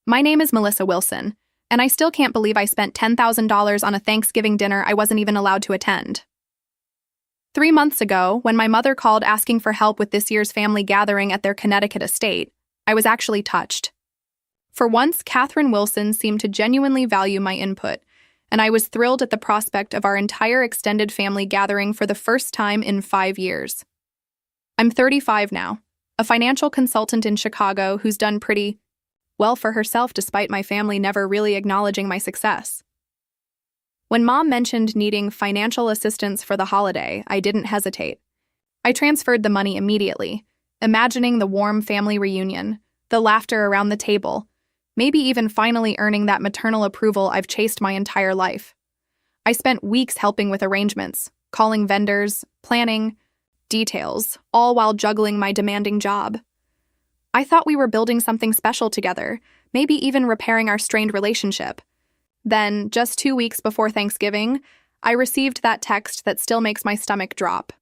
My name is Melissa Wilson, and I still can't believe I spent $10,000 on a Thanksgiving dinner I wasn't even allowed to attend. 3 months ago, when my mother called asking for help with this year's family gathering at their Connecticut estate, I was actually touched. For once, Catherine Wilson seemed to genuinely value my input, and I was thrilled at the prospect of our entire extended family gathering for the first time in 5 years. I'm 35 now, a financial consultant in Chicago who's done pretty well for herself despite my family never really acknowledging my success. When Mom mentioned needing financial assistance for the holiday, I didn't hesitate. I transferred the money immediately, imagining the warm family reunion, the laughter around the table, maybe even finally earning that maternal approval I've chased my entire life. I spent weeks helping with arrangements, calling vendors, planning details, all while juggling my demanding job. I thought we were building something special together, maybe even repairing our strained relationship. Then, just 2 weeks before Thanksgiving, I received that text that still makes my stomach drop.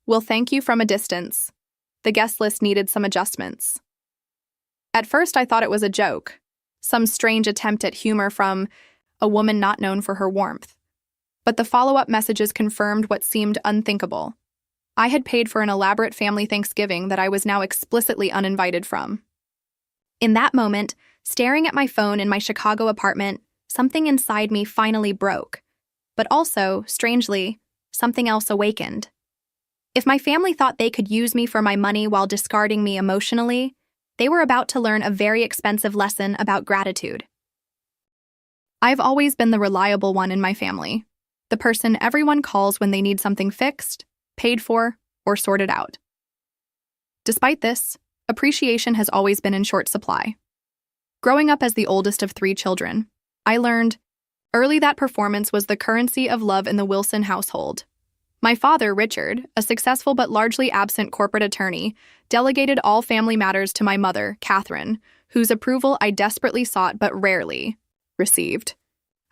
"We'll thank you from a distance. The guest list needed some adjustments." At first, I thought it was a joke, some strange attempt at humor from a woman not known for her warmth. But the follow-up messages confirmed what seemed unthinkable. I had paid for an elaborate family Thanksgiving that I was now explicitly uninvited from. In that moment, staring at my phone in my Chicago apartment, something inside me finally broke. But also, strangely, something else awakened. If my family thought they could use me for my money while discarding me emotionally, they were about to learn a very expensive lesson about gratitude. I've always been the reliable one in my family, the person everyone calls when they need something fixed, paid for, or sorted out. Despite this, appreciation has always been in short supply. Growing up as the oldest of 3 children, I learned early that performance was the currency of love in the Wilson household. My father, Richard, a successful but largely absent corporate attorney, delegated all family matters to my mother, Catherine, whose approval I desperately sought but rarely received.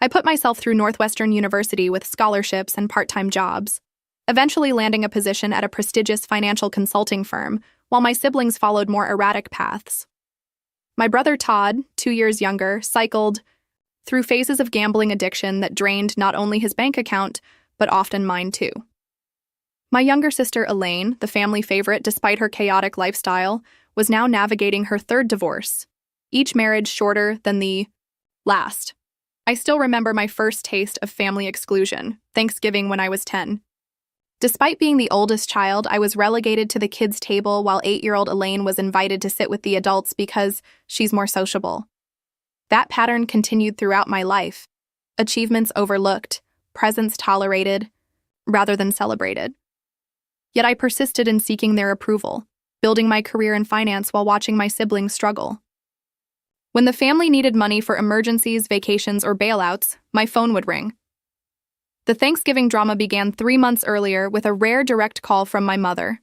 I put myself through Northwestern University with scholarships and part-time jobs, eventually landing a position at a prestigious financial consulting firm, while my siblings followed more erratic paths. My brother Todd, 2 years younger, cycled through phases of gambling addiction that drained not only his bank account, but often mine too. My younger sister Elaine, the family favorite despite her chaotic lifestyle, was now navigating her 3rd divorce, each marriage shorter than the last. I still remember my first taste of family exclusion, Thanksgiving when I was 10. Despite being the oldest child, I was relegated to the kids' table while 8-year-old Elaine was invited to sit with the adults because she's more sociable. That pattern continued throughout my life. Achievements overlooked, presents tolerated, rather than celebrated. Yet I persisted in seeking their approval, building my career in finance while watching my siblings struggle. When the family needed money for emergencies, vacations, or bailouts, my phone would ring. The Thanksgiving drama began 3 months earlier with a rare direct call from my mother.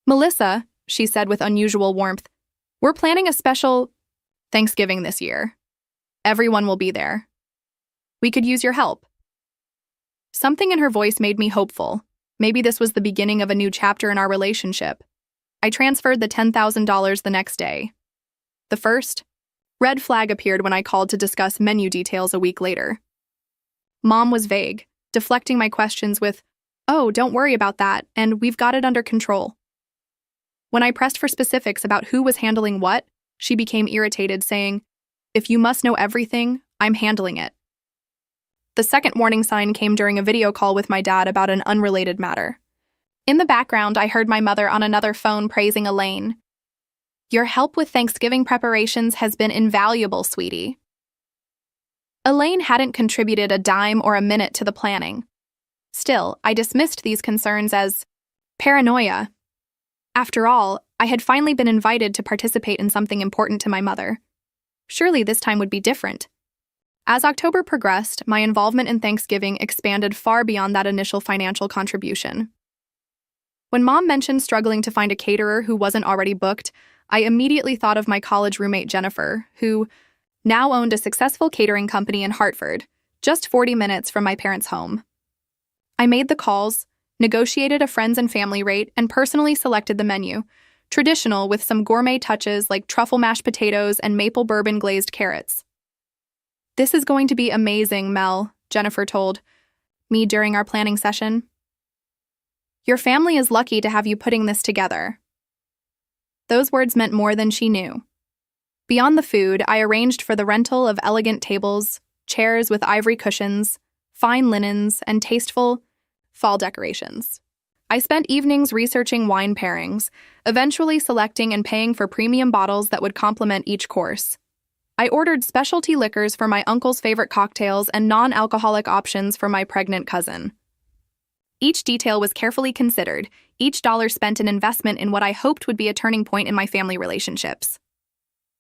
"Melissa," she said with unusual warmth, "we're planning a special Thanksgiving this year. Everyone will be there. We could use your help." Something in her voice made me hopeful. Maybe this was the beginning of a new chapter in our relationship. I transferred the $10,000 the next day. The first red flag appeared when I called to discuss menu details a week later. Mom was vague, deflecting my questions with, "Oh, don't worry about that, and we've got it under control." When I pressed for specifics about who was handling what, she became irritated, saying, "If you must know everything, I'm handling it." The second warning sign came during a video call with my dad about an unrelated matter. In the background, I heard my mother on another phone praising Elaine. "Your help with Thanksgiving preparations has been invaluable, sweetie." Elaine hadn't contributed a dime or a minute to the planning. Still, I dismissed these concerns as paranoia. After all, I had finally been invited to participate in something important to my mother. Surely this time would be different. As October progressed, my involvement in Thanksgiving expanded far beyond that initial financial contribution. When Mom mentioned struggling to find a caterer who wasn't already booked, I immediately thought of my college roommate Jennifer, who now owned a successful catering company in Hartford, just 40 minutes from my parents' home. I made the calls, negotiated a friends and family rate, and personally selected the menu, traditional with some gourmet touches like truffle mashed potatoes and maple bourbon glazed carrots. "This is going to be amazing, Mel," Jennifer told me during our planning session. "Your family is lucky to have you putting this together." Those words meant more than she knew. Beyond the food, I arranged for the rental of elegant tables, chairs with ivory cushions, fine linens, and tasteful fall decorations. I spent evenings researching wine pairings, eventually selecting and paying for premium bottles that would complement each course. I ordered specialty liquors for my uncle's favorite cocktails and non-alcoholic options for my pregnant cousin. Each detail was carefully considered, each dollar spent an investment in what I hoped would be a turning point in my family relationships.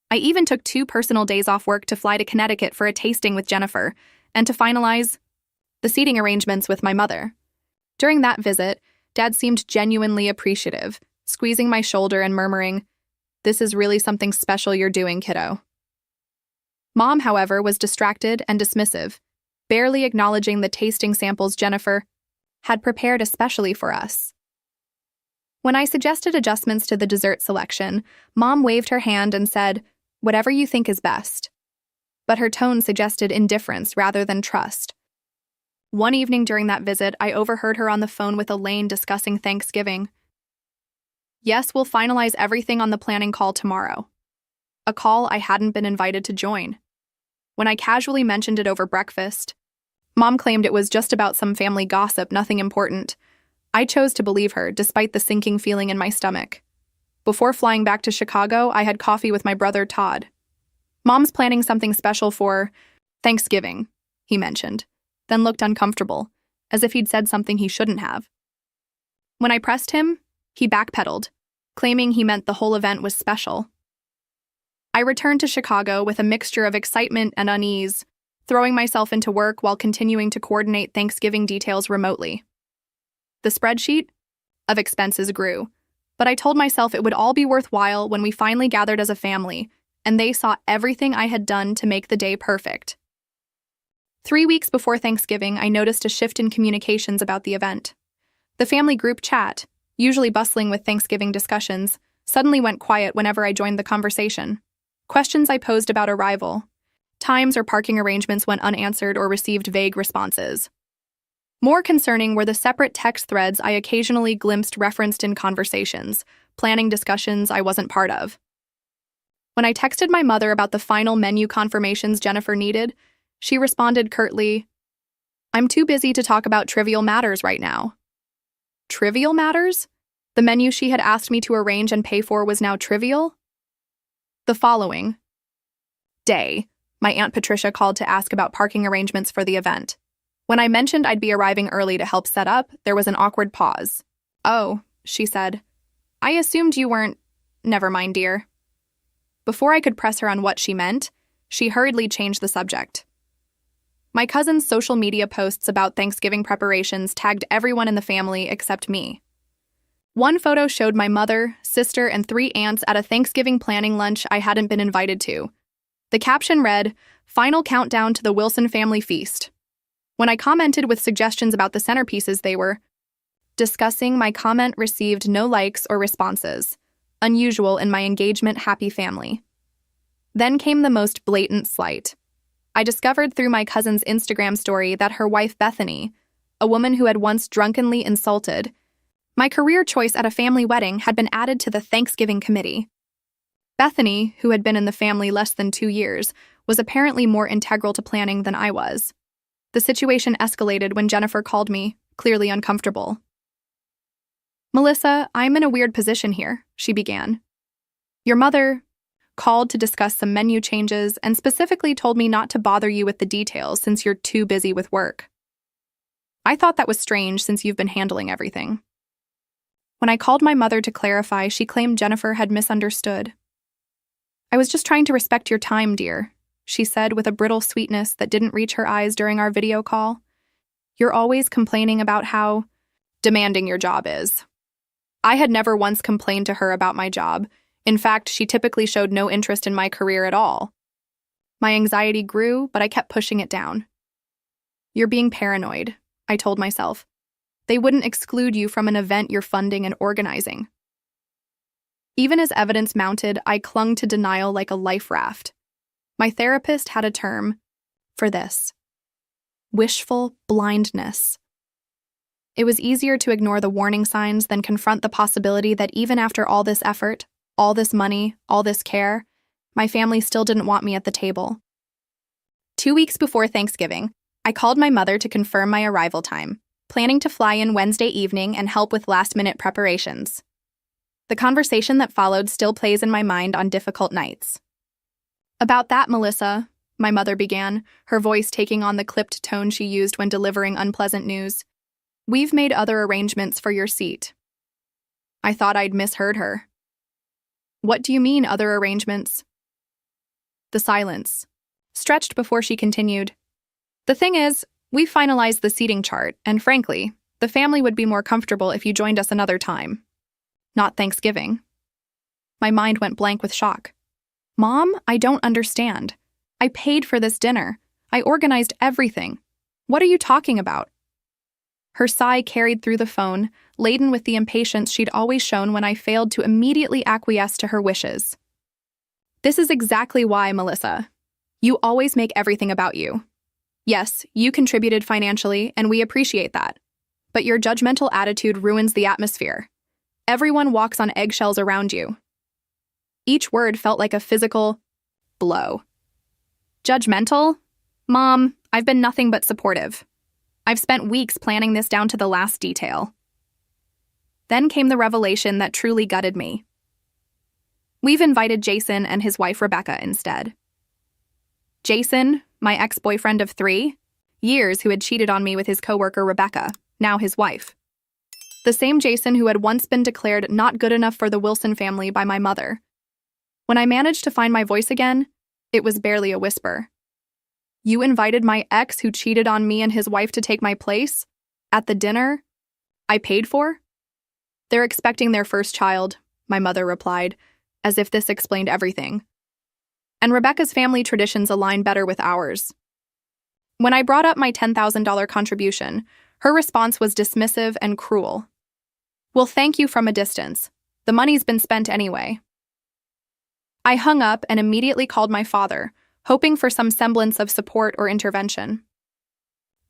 I even took 2 personal days off work to fly to Connecticut for a tasting with Jennifer and to finalize the seating arrangements with my mother. During that visit, Dad seemed genuinely appreciative, squeezing my shoulder and murmuring, "This is really something special you're doing, kiddo." Mom, however, was distracted and dismissive, barely acknowledging the tasting samples Jennifer had prepared especially for us. When I suggested adjustments to the dessert selection, Mom waved her hand and said, "Whatever you think is best." But her tone suggested indifference rather than trust. One evening during that visit, I overheard her on the phone with Elaine discussing Thanksgiving. "Yes, we'll finalize everything on the planning call tomorrow." A call I hadn't been invited to join. When I casually mentioned it over breakfast, Mom claimed it was just about some family gossip, nothing important. I chose to believe her, despite the sinking feeling in my stomach. Before flying back to Chicago, I had coffee with my brother Todd. "Mom's planning something special for Thanksgiving," he mentioned, then looked uncomfortable, as if he'd said something he shouldn't have. When I pressed him, he backpedaled, claiming he meant the whole event was special. I returned to Chicago with a mixture of excitement and unease, throwing myself into work while continuing to coordinate Thanksgiving details remotely. The spreadsheet of expenses grew, but I told myself it would all be worthwhile when we finally gathered as a family, and they saw everything I had done to make the day perfect. 3 weeks before Thanksgiving, I noticed a shift in communications about the event. The family group chat, usually bustling with Thanksgiving discussions, suddenly went quiet whenever I joined the conversation. Questions I posed about arrival, times or parking arrangements went unanswered or received vague responses. More concerning were the separate text threads I occasionally glimpsed referenced in conversations, planning discussions I wasn't part of. When I texted my mother about the final menu confirmations Jennifer needed, she responded curtly, "I'm too busy to talk about trivial matters right now." Trivial matters? The menu she had asked me to arrange and pay for was now trivial? The following day, my Aunt Patricia called to ask about parking arrangements for the event. When I mentioned I'd be arriving early to help set up, there was an awkward pause. "Oh," she said. "I assumed you weren't—" "Never mind, dear." Before I could press her on what she meant, she hurriedly changed the subject. My cousin's social media posts about Thanksgiving preparations tagged everyone in the family except me. One photo showed my mother, sister, and 3 aunts at a Thanksgiving planning lunch I hadn't been invited to. The caption read, "Final countdown to the Wilson family feast." When I commented with suggestions about the centerpieces they were discussing, my comment received no likes or responses, unusual in my engagement-happy family. Then came the most blatant slight. I discovered through my cousin's Instagram story that her wife Bethany, a woman who had once drunkenly insulted my career choice at a family wedding, had been added to the Thanksgiving committee. Bethany, who had been in the family less than 2 years, was apparently more integral to planning than I was. The situation escalated when Jennifer called me, clearly uncomfortable. "Melissa, I'm in a weird position here," she began. "Your mother called to discuss some menu changes and specifically told me not to bother you with the details since you're too busy with work. I thought that was strange since you've been handling everything." When I called my mother to clarify, she claimed Jennifer had misunderstood. "I was just trying to respect your time, dear," she said with a brittle sweetness that didn't reach her eyes during our video call. "You're always complaining about how demanding your job is." I had never once complained to her about my job. In fact, she typically showed no interest in my career at all. My anxiety grew, but I kept pushing it down. "You're being paranoid," I told myself. "They wouldn't exclude you from an event you're funding and organizing." Even as evidence mounted, I clung to denial like a life raft. My therapist had a term for this: wishful blindness. It was easier to ignore the warning signs than confront the possibility that even after all this effort, all this money, all this care, my family still didn't want me at the table. 2 weeks before Thanksgiving, I called my mother to confirm my arrival time, planning to fly in Wednesday evening and help with last-minute preparations. The conversation that followed still plays in my mind on difficult nights. "About that, Melissa," my mother began, her voice taking on the clipped tone she used when delivering unpleasant news. "We've made other arrangements for your seat." I thought I'd misheard her. "What do you mean, other arrangements?" The silence stretched before she continued. "The thing is, we've finalized the seating chart, and frankly, the family would be more comfortable if you joined us another time. Not Thanksgiving." My mind went blank with shock. "Mom, I don't understand. I paid for this dinner. I organized everything. What are you talking about?" Her sigh carried through the phone, laden with the impatience she'd always shown when I failed to immediately acquiesce to her wishes. "This is exactly why, Melissa. You always make everything about you. Yes, you contributed financially, and we appreciate that. But your judgmental attitude ruins the atmosphere. Everyone walks on eggshells around you." Each word felt like a physical blow. "Judgmental? Mom, I've been nothing but supportive. I've spent weeks planning this down to the last detail." Then came the revelation that truly gutted me. "We've invited Jason and his wife Rebecca instead." Jason, my ex-boyfriend of 3 years who had cheated on me with his coworker Rebecca, now his wife. The same Jason who had once been declared not good enough for the Wilson family by my mother. When I managed to find my voice again, it was barely a whisper. "You invited my ex who cheated on me and his wife to take my place? At the dinner I paid for?" "They're expecting their first child," my mother replied, as if this explained everything. "And Rebecca's family traditions align better with ours." When I brought up my $10,000 contribution, her response was dismissive and cruel. "Well, thank you from a distance. The money's been spent anyway." I hung up and immediately called my father, hoping for some semblance of support or intervention.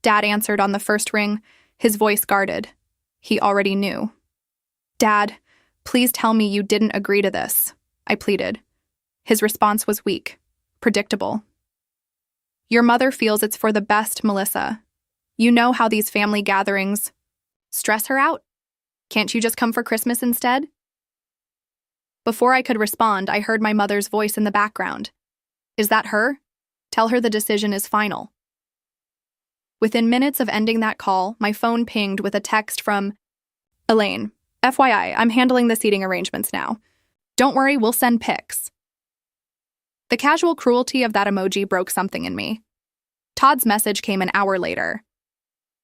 Dad answered on the first ring, his voice guarded. He already knew. "Dad, please tell me you didn't agree to this," I pleaded. His response was weak, predictable. "Your mother feels it's for the best, Melissa. You know how these family gatherings stress her out? Can't you just come for Christmas instead?" Before I could respond, I heard my mother's voice in the background. "Is that her? Tell her the decision is final." Within minutes of ending that call, my phone pinged with a text from Elaine. "FYI, I'm handling the seating arrangements now. Don't worry, we'll send pics." The casual cruelty of that emoji broke something in me. Todd's message came an hour later.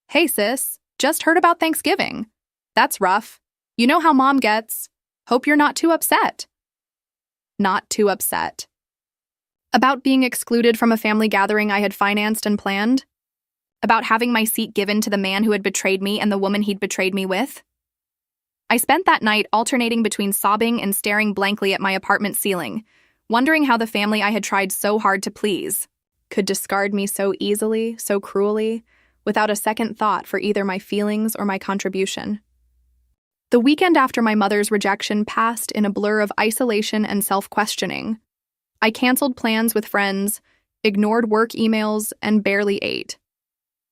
"Hey sis, just heard about Thanksgiving. That's rough. You know how Mom gets. Hope you're not too upset." Not too upset. About being excluded from a family gathering I had financed and planned? About having my seat given to the man who had betrayed me and the woman he'd betrayed me with? I spent that night alternating between sobbing and staring blankly at my apartment ceiling, wondering how the family I had tried so hard to please could discard me so easily, so cruelly, without a second thought for either my feelings or my contribution. The weekend after my mother's rejection passed in a blur of isolation and self-questioning. I canceled plans with friends, ignored work emails, and barely ate.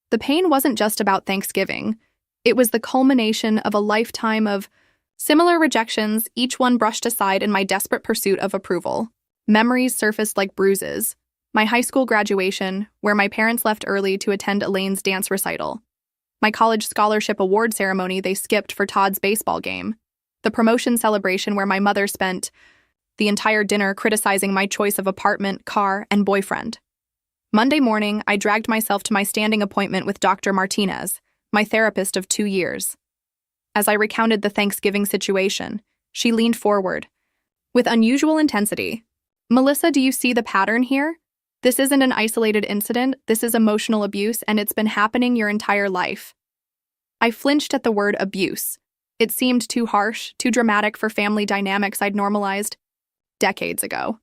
The pain wasn't just about Thanksgiving. It was the culmination of a lifetime of similar rejections, each one brushed aside in my desperate pursuit of approval. Memories surfaced like bruises. My high school graduation, where my parents left early to attend Elaine's dance recital. My college scholarship award ceremony they skipped for Todd's baseball game. The promotion celebration where my mother spent the entire dinner criticizing my choice of apartment, car, and boyfriend. Monday morning, I dragged myself to my standing appointment with Dr. Martinez, my therapist of 2 years. As I recounted the Thanksgiving situation, she leaned forward. With unusual intensity, "Melissa, do you see the pattern here? This isn't an isolated incident, this is emotional abuse, and it's been happening your entire life." I flinched at the word abuse. It seemed too harsh, too dramatic for family dynamics I'd normalized decades ago.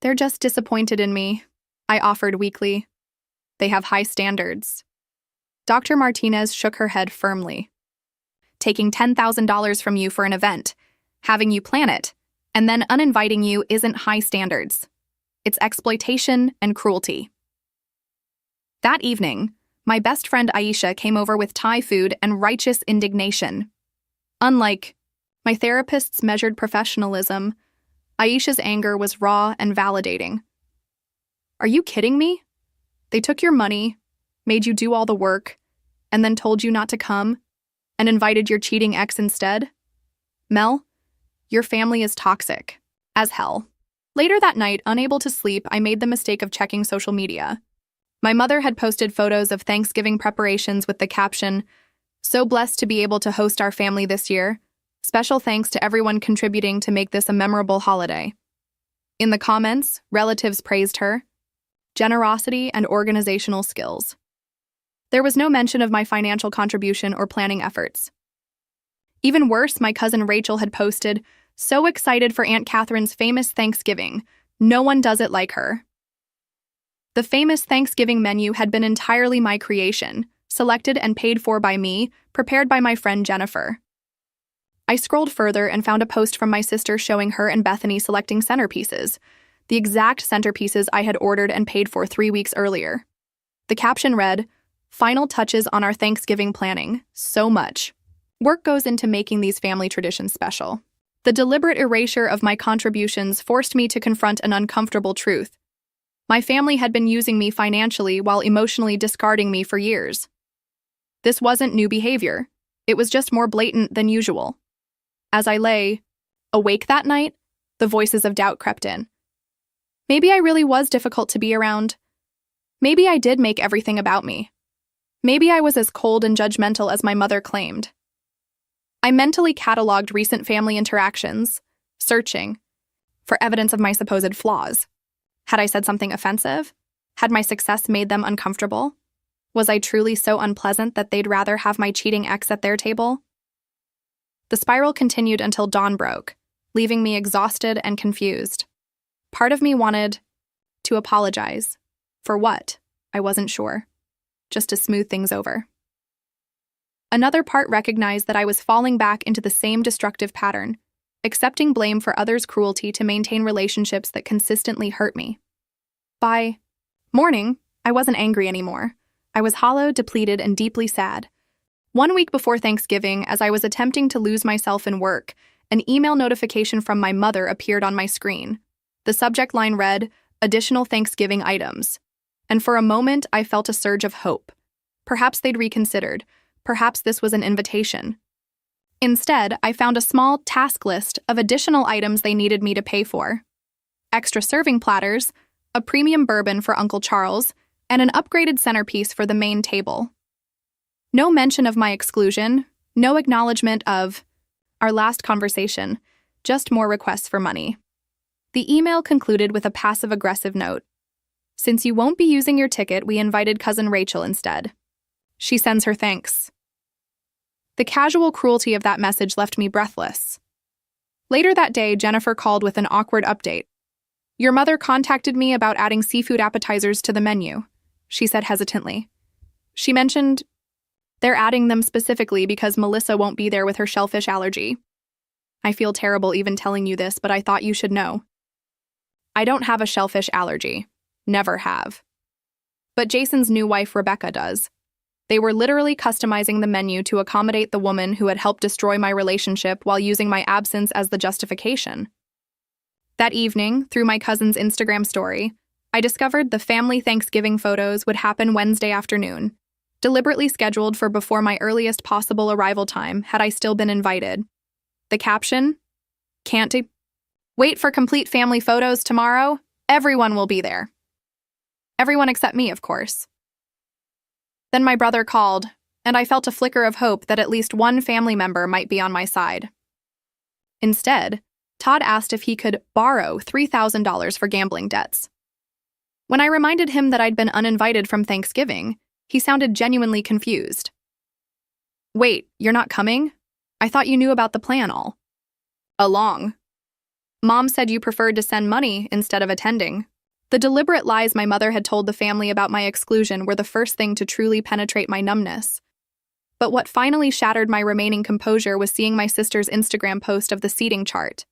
"They're just disappointed in me," I offered weakly. "They have high standards." Dr. Martinez shook her head firmly. "Taking $10,000 from you for an event, having you plan it, and then uninviting you isn't high standards. It's exploitation and cruelty." That evening, my best friend Aisha came over with Thai food and righteous indignation. Unlike my therapist's measured professionalism, Aisha's anger was raw and validating. "Are you kidding me? They took your money, made you do all the work, and then told you not to come, and invited your cheating ex instead? Mel, your family is toxic as hell." Later that night, unable to sleep, I made the mistake of checking social media. My mother had posted photos of Thanksgiving preparations with the caption, "So blessed to be able to host our family this year. Special thanks to everyone contributing to make this a memorable holiday." In the comments, relatives praised her generosity and organizational skills. There was no mention of my financial contribution or planning efforts. Even worse, my cousin Rachel had posted, "So excited for Aunt Catherine's famous Thanksgiving. No one does it like her." The famous Thanksgiving menu had been entirely my creation, selected and paid for by me, prepared by my friend Jennifer. I scrolled further and found a post from my sister showing her and Bethany selecting centerpieces, the exact centerpieces I had ordered and paid for 3 weeks earlier. The caption read, "Final touches on our Thanksgiving planning. So much work goes into making these family traditions special." The deliberate erasure of my contributions forced me to confront an uncomfortable truth. My family had been using me financially while emotionally discarding me for years. This wasn't new behavior. It was just more blatant than usual. As I lay awake that night, the voices of doubt crept in. Maybe I really was difficult to be around. Maybe I did make everything about me. Maybe I was as cold and judgmental as my mother claimed. I mentally cataloged recent family interactions, searching for evidence of my supposed flaws. Had I said something offensive? Had my success made them uncomfortable? Was I truly so unpleasant that they'd rather have my cheating ex at their table? The spiral continued until dawn broke, leaving me exhausted and confused. Part of me wanted to apologize. For what? I wasn't sure. Just to smooth things over. Another part recognized that I was falling back into the same destructive pattern, accepting blame for others' cruelty to maintain relationships that consistently hurt me. By morning, I wasn't angry anymore. I was hollow, depleted, and deeply sad. 1 week before Thanksgiving, as I was attempting to lose myself in work, an email notification from my mother appeared on my screen. The subject line read, "Additional Thanksgiving items." And for a moment, I felt a surge of hope. Perhaps they'd reconsidered. Perhaps this was an invitation. Instead, I found a small task list of additional items they needed me to pay for. Extra serving platters, a premium bourbon for Uncle Charles, and an upgraded centerpiece for the main table. No mention of my exclusion, no acknowledgement of our last conversation, just more requests for money. The email concluded with a passive-aggressive note. "Since you won't be using your ticket, we invited cousin Rachel instead. She sends her thanks." The casual cruelty of that message left me breathless. Later that day, Jennifer called with an awkward update. "Your mother contacted me about adding seafood appetizers to the menu," she said hesitantly. "She mentioned they're adding them specifically because Melissa won't be there with her shellfish allergy. I feel terrible even telling you this, but I thought you should know. I don't have a shellfish allergy. Never have. But Jason's new wife, Rebecca, does. They were literally customizing the menu to accommodate the woman who had helped destroy my relationship while using my absence as the justification." That evening, through my cousin's Instagram story, I discovered the family Thanksgiving photos would happen Wednesday afternoon, deliberately scheduled for before my earliest possible arrival time had I still been invited. The caption, "Can't wait for complete family photos tomorrow. Everyone will be there." Everyone except me, of course. Then my brother called, and I felt a flicker of hope that at least one family member might be on my side. Instead, Todd asked if he could borrow $3,000 for gambling debts. When I reminded him that I'd been uninvited from Thanksgiving, he sounded genuinely confused. "Wait, you're not coming? I thought you knew about the plan all along. Mom said you preferred to send money instead of attending. The deliberate lies my mother had told the family about my exclusion were the first thing to truly penetrate my numbness. But what finally shattered my remaining composure was seeing my sister's Instagram post of the seating chart.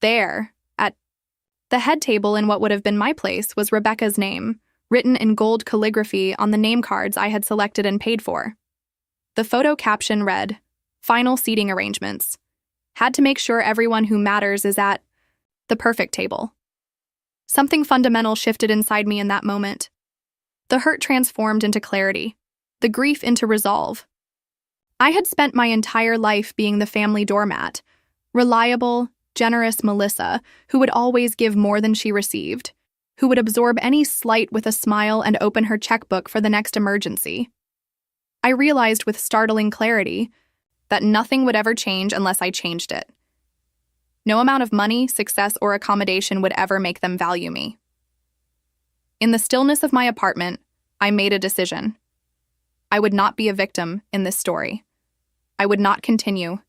There, at the head table in what would have been my place, was Rebecca's name, written in gold calligraphy on the name cards I had selected and paid for. The photo caption read, "Final seating arrangements. Had to make sure everyone who matters is at the perfect table." Something fundamental shifted inside me in that moment. The hurt transformed into clarity, the grief into resolve. I had spent my entire life being the family doormat, reliable, generous Melissa, who would always give more than she received, who would absorb any slight with a smile and open her checkbook for the next emergency. I realized with startling clarity that nothing would ever change unless I changed it. No amount of money, success, or accommodation would ever make them value me. In the stillness of my apartment, I made a decision. I would not be a victim in this story. I would not continue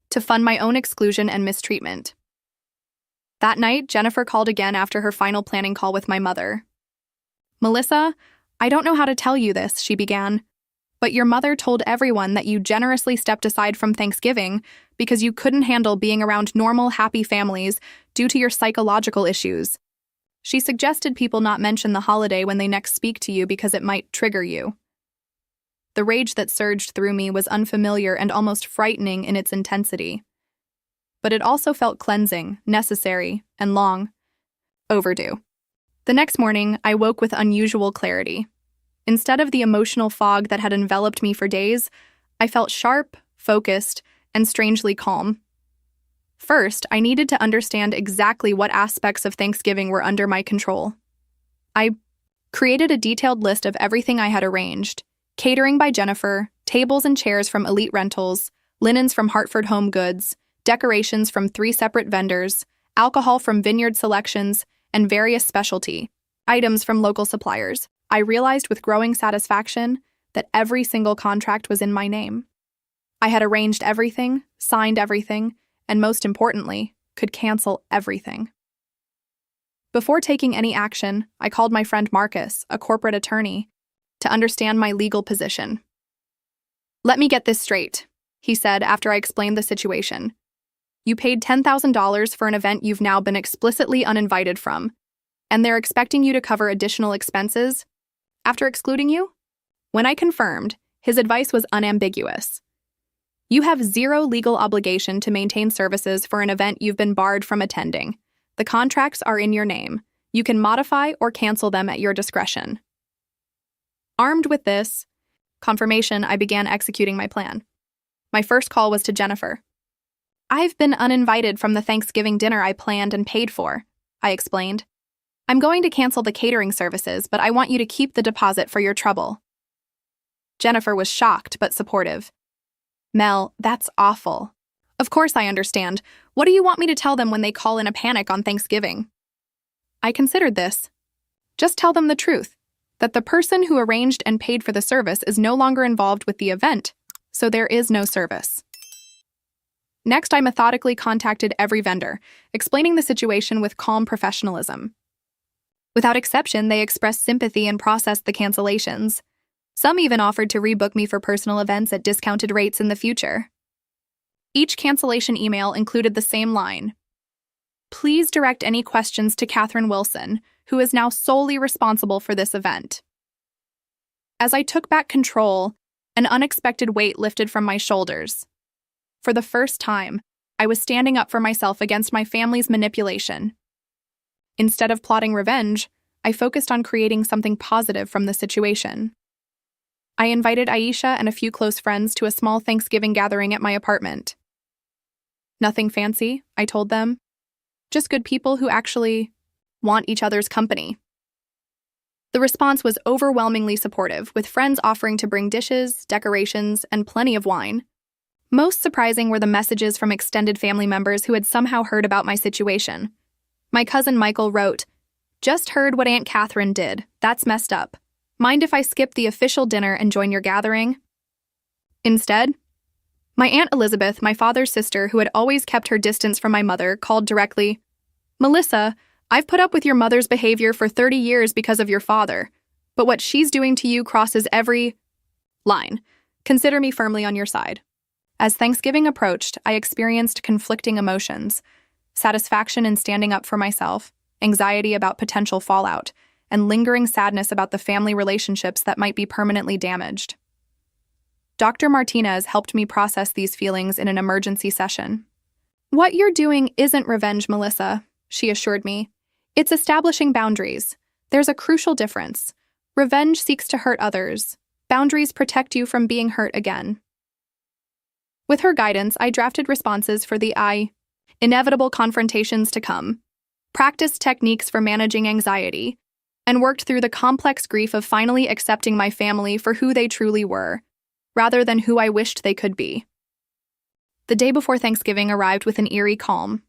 to fund my own exclusion and mistreatment. That night, Jennifer called again after her final planning call with my mother. "Melissa, I don't know how to tell you this," she began, "but your mother told everyone that you generously stepped aside from Thanksgiving because you couldn't handle being around normal, happy families due to your psychological issues. She suggested people not mention the holiday when they next speak to you because it might trigger you." The rage that surged through me was unfamiliar and almost frightening in its intensity. But it also felt cleansing, necessary, and long overdue. The next morning, I woke with unusual clarity. Instead of the emotional fog that had enveloped me for days, I felt sharp, focused, and strangely calm. First, I needed to understand exactly what aspects of Thanksgiving were under my control. I created a detailed list of everything I had arranged: catering by Jennifer, tables and chairs from Elite Rentals, linens from Hartford Home Goods, decorations from 3 separate vendors, alcohol from Vineyard Selections, and various specialty items from local suppliers. I realized with growing satisfaction that every single contract was in my name. I had arranged everything, signed everything, and most importantly, could cancel everything. Before taking any action, I called my friend Marcus, a corporate attorney, to understand my legal position. "Let me get this straight," he said after I explained the situation. "You paid $10,000 for an event you've now been explicitly uninvited from, and they're expecting you to cover additional expenses after excluding you?" When I confirmed, his advice was unambiguous. "You have zero legal obligation to maintain services for an event you've been barred from attending. The contracts are in your name. You can modify or cancel them at your discretion." Armed with this confirmation, I began executing my plan. My first call was to Jennifer. "I've been uninvited from the Thanksgiving dinner I planned and paid for," I explained. "I'm going to cancel the catering services, but I want you to keep the deposit for your trouble." Jennifer was shocked but supportive. "Mel, that's awful. Of course I understand. What do you want me to tell them when they call in a panic on Thanksgiving?" I considered this. Just tell them the truth, that the person who arranged and paid for the service is no longer involved with the event, so there is no service. Next, I methodically contacted every vendor, explaining the situation with calm professionalism. Without exception, they expressed sympathy and processed the cancellations. Some even offered to rebook me for personal events at discounted rates in the future. Each cancellation email included the same line: "Please direct any questions to Catherine Wilson, who is now solely responsible for this event." As I took back control, an unexpected weight lifted from my shoulders. For the first time, I was standing up for myself against my family's manipulation. Instead of plotting revenge, I focused on creating something positive from the situation. I invited Aisha and a few close friends to a small Thanksgiving gathering at my apartment. "Nothing fancy," I told them. "Just good people who actually want each other's company." The response was overwhelmingly supportive, with friends offering to bring dishes, decorations, and plenty of wine. Most surprising were the messages from extended family members who had somehow heard about my situation. My cousin Michael wrote, "Just heard what Aunt Catherine did. That's messed up. Mind if I skip the official dinner and join your gathering?" Instead, My Aunt Elizabeth, my father's sister, who had always kept her distance from my mother, called directly. Melissa, I've put up with your mother's behavior for 30 years because of your father, but what she's doing to you crosses every line. Consider me firmly on your side. As Thanksgiving approached, I experienced conflicting emotions: satisfaction in standing up for myself, anxiety about potential fallout, and lingering sadness about the family relationships that might be permanently damaged. Dr. Martinez helped me process these feelings in an emergency session. What you're doing isn't revenge, Melissa, she assured me. It's establishing boundaries. There's a crucial difference. Revenge seeks to hurt others. Boundaries protect you from being hurt again. With her guidance, I drafted responses for the inevitable confrontations to come, practiced techniques for managing anxiety, and worked through the complex grief of finally accepting my family for who they truly were, rather than who I wished they could be. The day before Thanksgiving arrived with an eerie calm.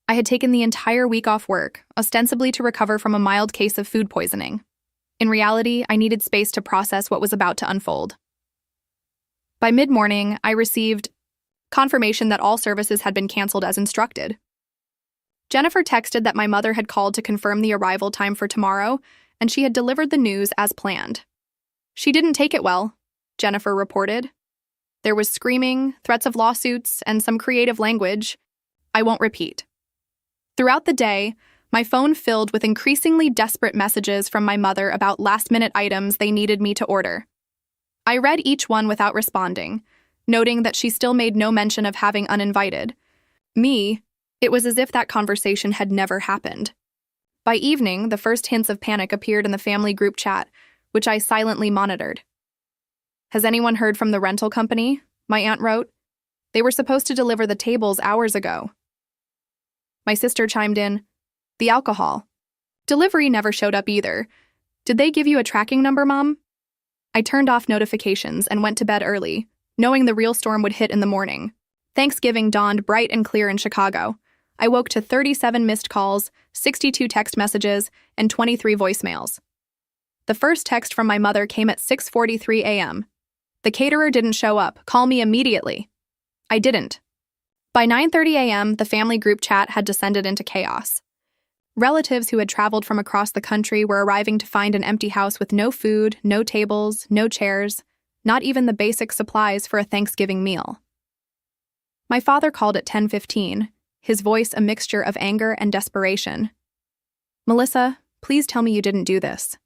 I had taken the entire week off work, ostensibly to recover from a mild case of food poisoning. In reality, I needed space to process what was about to unfold. By mid-morning, I received confirmation that all services had been canceled as instructed. Jennifer texted that my mother had called to confirm the arrival time for tomorrow, and she had delivered the news as planned. She didn't take it well, Jennifer reported. There was screaming, threats of lawsuits, and some creative language I won't repeat. Throughout the day, my phone filled with increasingly desperate messages from my mother about last-minute items they needed me to order. I read each one without responding, noting that she still made no mention of having uninvited me. It was as if that conversation had never happened. By evening, the first hints of panic appeared in the family group chat, which I silently monitored. Has anyone heard from the rental company? My aunt wrote. They were supposed to deliver the tables hours ago. My sister chimed in. The alcohol. Delivery never showed up either. Did they give you a tracking number, Mom? I turned off notifications and went to bed early, knowing the real storm would hit in the morning. Thanksgiving dawned bright and clear in Chicago. I woke to 37 missed calls, 62 text messages, and 23 voicemails. The first text from my mother came at 6:43 a.m. The caterer didn't show up. Call me immediately. I didn't. By 9:30 a.m., the family group chat had descended into chaos. Relatives who had traveled from across the country were arriving to find an empty house with no food, no tables, no chairs, not even the basic supplies for a Thanksgiving meal. My father called at 10:15, his voice a mixture of anger and desperation. Melissa, please tell me you didn't do this.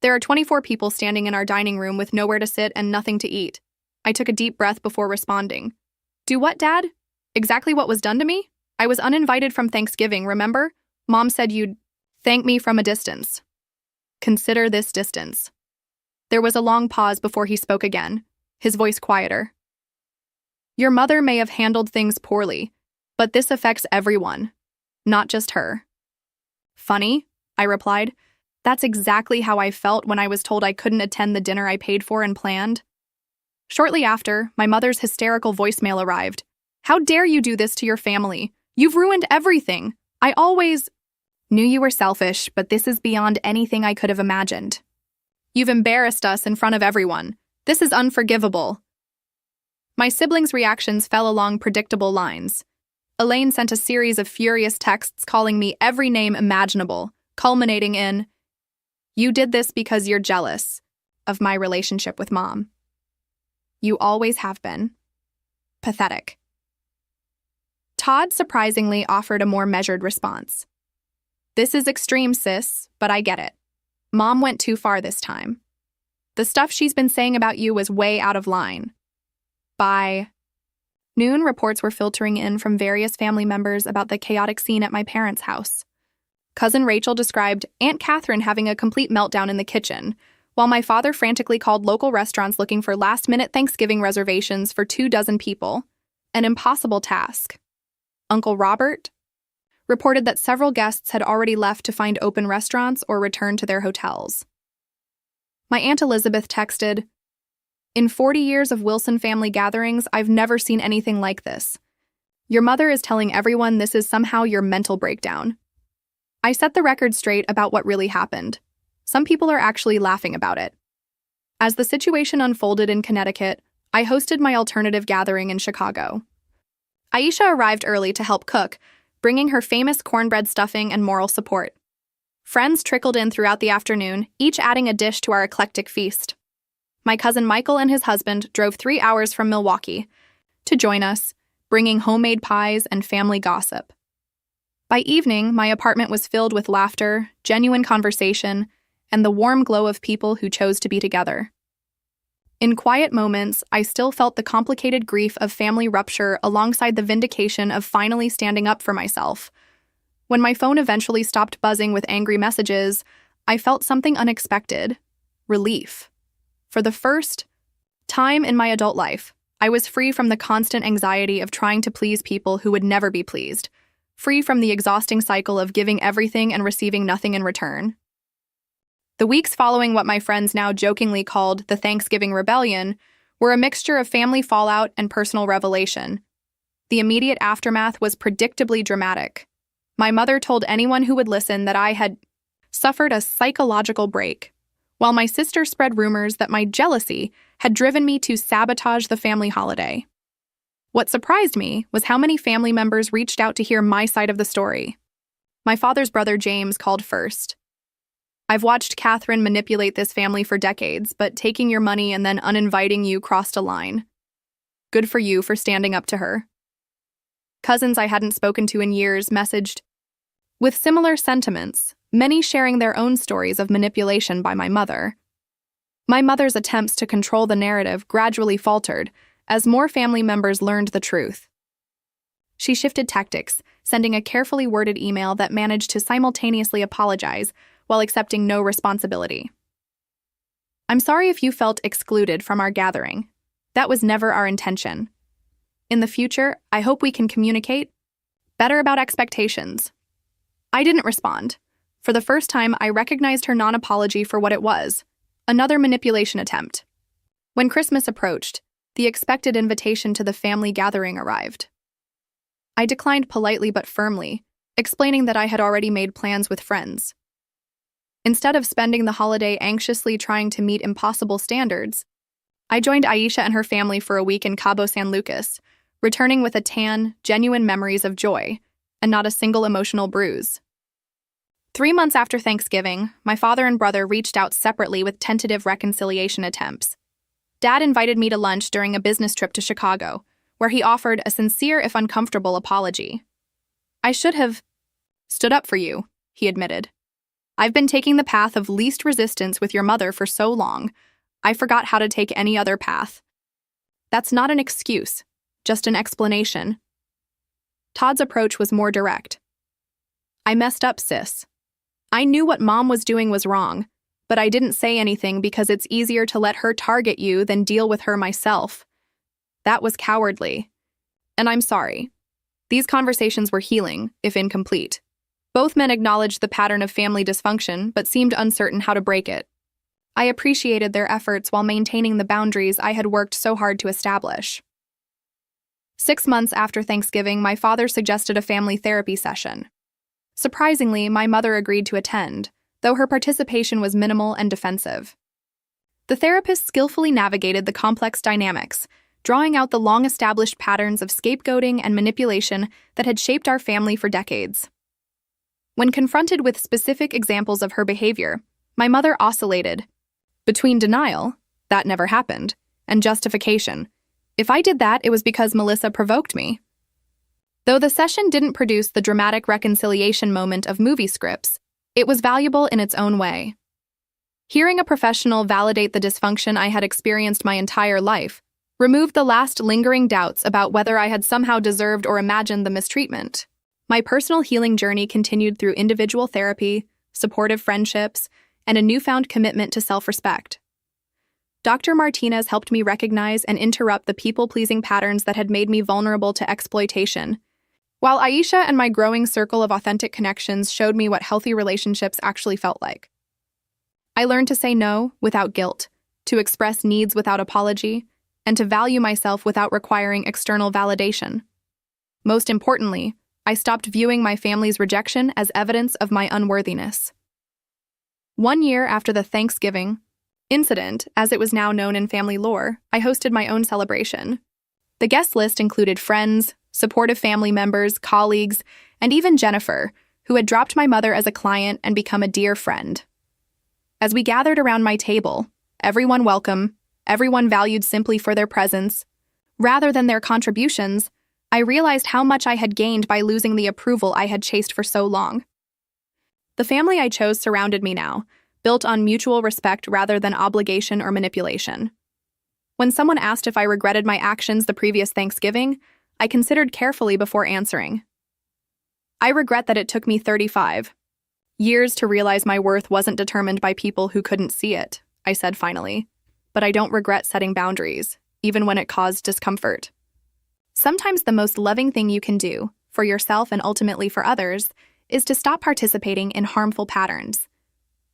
There are 24 people standing in our dining room with nowhere to sit and nothing to eat. I took a deep breath before responding. Do what, Dad? Exactly what was done to me? I was uninvited from Thanksgiving, remember? Mom said you'd thank me from a distance. Consider this distance. There was a long pause before he spoke again, his voice quieter. Your mother may have handled things poorly, but this affects everyone, not just her. Funny, I replied. That's exactly how I felt when I was told I couldn't attend the dinner I paid for and planned. Shortly after, my mother's hysterical voicemail arrived. How dare you do this to your family? You've ruined everything. I always knew you were selfish, but this is beyond anything I could have imagined. You've embarrassed us in front of everyone. This is unforgivable. My siblings' reactions fell along predictable lines. Elaine sent a series of furious texts calling me every name imaginable, culminating in, You did this because you're jealous of my relationship with Mom. You always have been. Pathetic. Todd surprisingly offered a more measured response. This is extreme, sis, but I get it. Mom went too far this time. The stuff she's been saying about you was way out of line. By noon, reports were filtering in from various family members about the chaotic scene at my parents' house. Cousin Rachel described Aunt Catherine having a complete meltdown in the kitchen, while my father frantically called local restaurants looking for last-minute Thanksgiving reservations for 24 people, an impossible task. Uncle Robert reported that several guests had already left to find open restaurants or return to their hotels. My Aunt Elizabeth texted, In 40 years of Wilson family gatherings, I've never seen anything like this. Your mother is telling everyone this is somehow your mental breakdown. I set the record straight about what really happened. Some people are actually laughing about it. As the situation unfolded in Connecticut, I hosted my alternative gathering in Chicago. Aisha arrived early to help cook, bringing her famous cornbread stuffing and moral support. Friends trickled in throughout the afternoon, each adding a dish to our eclectic feast. My cousin Michael and his husband drove 3 hours from Milwaukee to join us, bringing homemade pies and family gossip. By evening, my apartment was filled with laughter, genuine conversation, and the warm glow of people who chose to be together. In quiet moments, I still felt the complicated grief of family rupture alongside the vindication of finally standing up for myself. When my phone eventually stopped buzzing with angry messages, I felt something unexpected: relief. For the first time in my adult life, I was free from the constant anxiety of trying to please people who would never be pleased, free from the exhausting cycle of giving everything and receiving nothing in return. The weeks following what my friends now jokingly called the Thanksgiving Rebellion were a mixture of family fallout and personal revelation. The immediate aftermath was predictably dramatic. My mother told anyone who would listen that I had suffered a psychological break, while my sister spread rumors that my jealousy had driven me to sabotage the family holiday. What surprised me was how many family members reached out to hear my side of the story. My father's brother James called first. "I've watched Catherine manipulate this family for decades, but taking your money and then uninviting you crossed a line. Good for you for standing up to her." Cousins I hadn't spoken to in years messaged with similar sentiments, many sharing their own stories of manipulation by my mother. My mother's attempts to control the narrative gradually faltered as more family members learned the truth. She shifted tactics, sending a carefully worded email that managed to simultaneously apologize while accepting no responsibility. "I'm sorry if you felt excluded from our gathering. That was never our intention. In the future, I hope we can communicate better about expectations." I didn't respond. For the first time, I recognized her non-apology for what it was: another manipulation attempt. When Christmas approached, the expected invitation to the family gathering arrived. I declined politely but firmly, explaining that I had already made plans with friends. Instead of spending the holiday anxiously trying to meet impossible standards, I joined Aisha and her family for a week in Cabo San Lucas, returning with a tan, genuine memories of joy, and not a single emotional bruise. 3 months after Thanksgiving, my father and brother reached out separately with tentative reconciliation attempts. Dad invited me to lunch during a business trip to Chicago, where he offered a sincere if uncomfortable apology. "I should have stood up for you," he admitted. "I've been taking the path of least resistance with your mother for so long, I forgot how to take any other path." That's not an excuse, just an explanation. Todd's approach was more direct. "I messed up, sis. I knew what Mom was doing was wrong, but I didn't say anything because it's easier to let her target you than deal with her myself. That was cowardly. And I'm sorry." These conversations were healing, if incomplete. Both men acknowledged the pattern of family dysfunction, but seemed uncertain how to break it. I appreciated their efforts while maintaining the boundaries I had worked so hard to establish. 6 months after Thanksgiving, my father suggested a family therapy session. Surprisingly, my mother agreed to attend, though her participation was minimal and defensive. The therapist skillfully navigated the complex dynamics, drawing out the long-established patterns of scapegoating and manipulation that had shaped our family for decades. When confronted with specific examples of her behavior, my mother oscillated between denial, "that never happened," and justification, "if I did that, it was because Melissa provoked me." Though the session didn't produce the dramatic reconciliation moment of movie scripts, it was valuable in its own way. Hearing a professional validate the dysfunction I had experienced my entire life removed the last lingering doubts about whether I had somehow deserved or imagined the mistreatment. My personal healing journey continued through individual therapy, supportive friendships, and a newfound commitment to self-respect. Dr. Martinez helped me recognize and interrupt the people-pleasing patterns that had made me vulnerable to exploitation, while Aisha and my growing circle of authentic connections showed me what healthy relationships actually felt like. I learned to say no without guilt, to express needs without apology, and to value myself without requiring external validation. Most importantly, I stopped viewing my family's rejection as evidence of my unworthiness. 1 year after the Thanksgiving incident, as it was now known in family lore, I hosted my own celebration. The guest list included friends, supportive family members, colleagues, and even Jennifer, who had dropped my mother as a client and become a dear friend. As we gathered around my table, everyone welcome, everyone valued simply for their presence, rather than their contributions, I realized how much I had gained by losing the approval I had chased for so long. The family I chose surrounded me now, built on mutual respect rather than obligation or manipulation. When someone asked if I regretted my actions the previous Thanksgiving, I considered carefully before answering. I regret that it took me 35 years to realize my worth wasn't determined by people who couldn't see it, I said finally. But I don't regret setting boundaries, even when it caused discomfort. Sometimes the most loving thing you can do, for yourself and ultimately for others, is to stop participating in harmful patterns.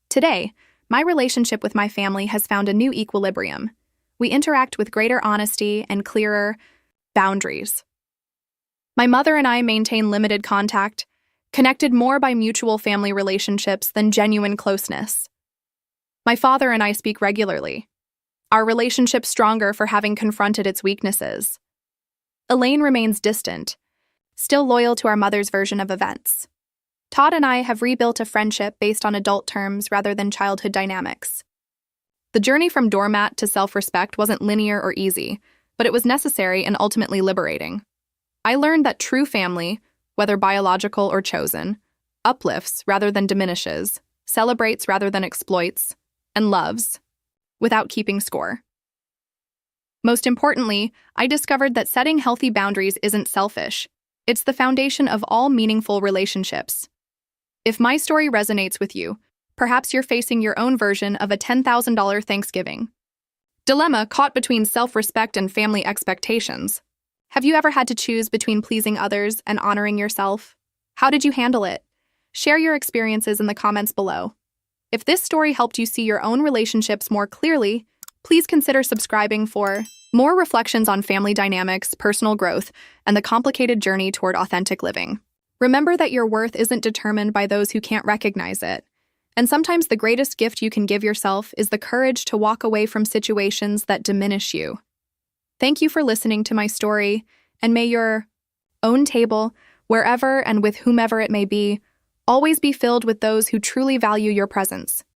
Today, my relationship with my family has found a new equilibrium. We interact with greater honesty and clearer boundaries. My mother and I maintain limited contact, connected more by mutual family relationships than genuine closeness. My father and I speak regularly, our relationship stronger for having confronted its weaknesses. Elaine remains distant, still loyal to our mother's version of events. Todd and I have rebuilt a friendship based on adult terms rather than childhood dynamics. The journey from doormat to self-respect wasn't linear or easy, but it was necessary and ultimately liberating. I learned that true family, whether biological or chosen, uplifts rather than diminishes, celebrates rather than exploits, and loves without keeping score. Most importantly, I discovered that setting healthy boundaries isn't selfish. It's the foundation of all meaningful relationships. If my story resonates with you, perhaps you're facing your own version of a $10,000 Thanksgiving dilemma caught between self-respect and family expectations. Have you ever had to choose between pleasing others and honoring yourself? How did you handle it? Share your experiences in the comments below. If this story helped you see your own relationships more clearly, please consider subscribing for more reflections on family dynamics, personal growth, and the complicated journey toward authentic living. Remember that your worth isn't determined by those who can't recognize it. And sometimes the greatest gift you can give yourself is the courage to walk away from situations that diminish you. Thank you for listening to my story, and may your own table, wherever and with whomever it may be, always be filled with those who truly value your presence.